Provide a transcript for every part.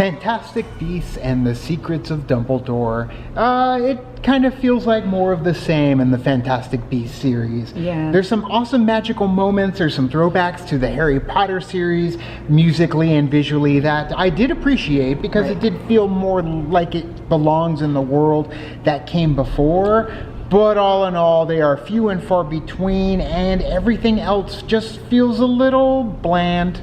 Fantastic Beasts and the Secrets of Dumbledore. It kind of feels like more of the same in the Fantastic Beasts series. Yeah. There's some awesome magical moments. There's some throwbacks to the Harry Potter series, musically and visually, that I did appreciate because it did feel more like it belongs in the world that came before. But all in all, they are few and far between, and everything else just feels a little bland.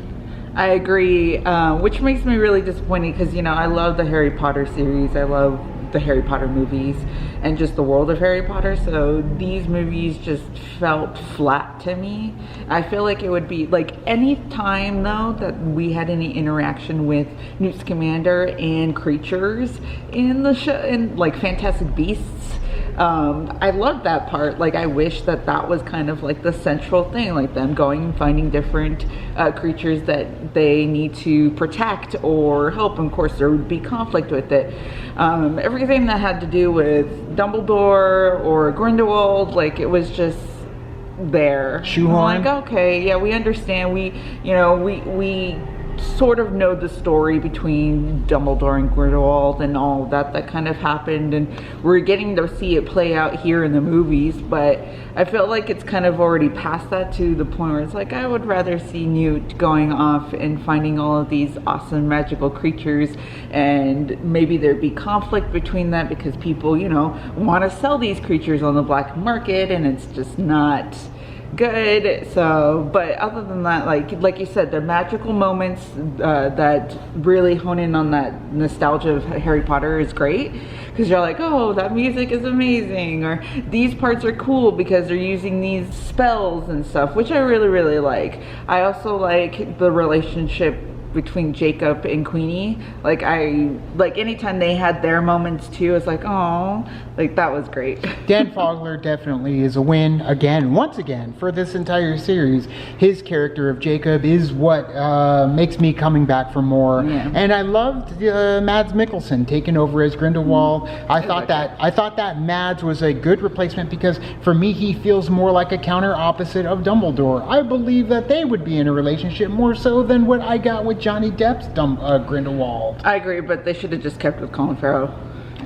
I agree, which makes me really disappointed because, you know, I love the Harry Potter series. I love the Harry Potter movies and just the world of Harry Potter. So these movies just felt flat to me. I feel like it would be like any time though that we had any interaction with Newt Scamander and creatures in the show, in like Fantastic Beasts. I love that part. Like, I wish that that was kind of like the central thing, like them going and finding different creatures that they need to protect or help. And of course, there would be conflict with it. Everything that had to do with Dumbledore or Grindelwald, like, it was just there. Shoehorn. Like, okay, yeah, we understand. We sort of know the story between Dumbledore and Grindelwald and all that kind of happened, and we're getting to see it play out here in the movies, but I feel like it's kind of already past that, to the point where it's like, I would rather see Newt going off and finding all of these awesome magical creatures, and maybe there'd be conflict between that because people, you know, want to sell these creatures on the black market, and it's just not good. So, but other than that, like you said, the magical moments that really hone in on that nostalgia of Harry Potter is great, because you're like, oh, that music is amazing, or these parts are cool because they're using these spells and stuff, which I really like. I also like the relationship between Jacob and Queenie. Like anytime they had their moments too, it's like, oh, like that was great. Dan Fogler definitely is a win once again for this entire series. His character of Jacob is what makes me coming back for more. Yeah. And I loved Mads Mikkelsen taking over as Grindelwald. I thought that Mads was a good replacement because for me he feels more like a counter opposite of Dumbledore. I believe that they would be in a relationship more so than what I got with Johnny Depp's Grindelwald. I agree, but they should have just kept with Colin Farrell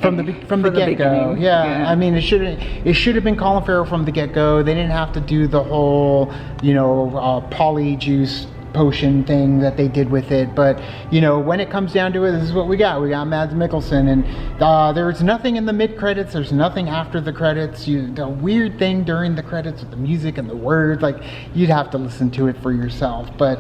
from the get-go. Yeah, I mean, it should have been Colin Farrell from the get-go. They didn't have to do the whole, polyjuice potion thing that they did with it. But when it comes down to it, this is what we got. We got Mads Mikkelsen, and there's nothing in the mid-credits. There's nothing after the credits. The weird thing during the credits with the music and the words, like, you'd have to listen to it for yourself. But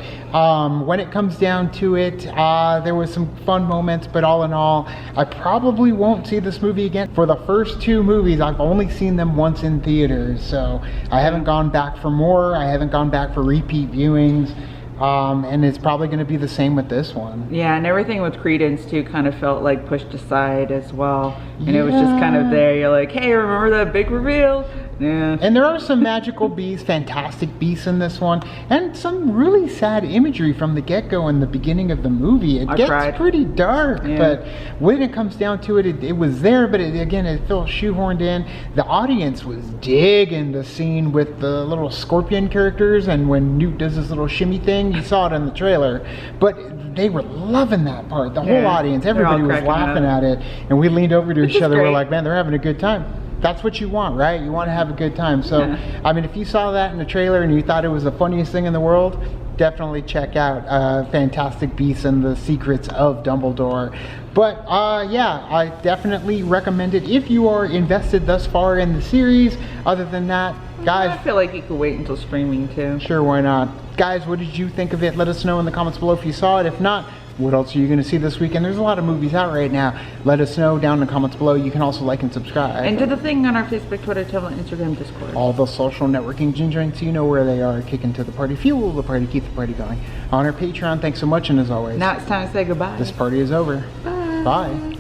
when it comes down to it, there was some fun moments, but all in all, I probably won't see this movie again. For the first two movies, I've only seen them once in theaters, so I haven't gone back for more. I haven't gone back for repeat viewings. And it's probably going to be the same with this one. Yeah, and everything with Credence too kind of felt like pushed aside as well. And it was just kind of there. You're like, hey, remember that big reveal? Yeah. And there are some magical beasts, fantastic beasts in this one, and some really sad imagery from the get-go in the beginning of the movie. It gets pretty dark, but when it comes down to it, it was there, but it felt shoehorned in. The audience was digging the scene with the little scorpion characters, and when Newt does this little shimmy thing, you saw it in the trailer, but they were loving that part. The whole audience, everybody was laughing at it, and we leaned over to each other. We're like, man, they're having a good time. That's what you want, right? You want to have a good time. So, I mean, if you saw that in the trailer and you thought it was the funniest thing in the world, definitely check out Fantastic Beasts and the Secrets of Dumbledore. But yeah, I definitely recommend it if you are invested thus far in the series. Other than that, guys, I feel like you could wait until streaming too. Sure, why not? Guys, what did you think of it? Let us know in the comments below if you saw it. If not, what else are you going to see this weekend? There's a lot of movies out right now. Let us know down in the comments below. You can also like and subscribe. And do the thing on our Facebook, Twitter, Tumblr, Instagram, Discord. All the social networking joints, so you know where they are. Kick into the party, fuel the party, keep the party going. On our Patreon, thanks so much, and as always, now it's time to say goodbye. This party is over. Bye. Bye.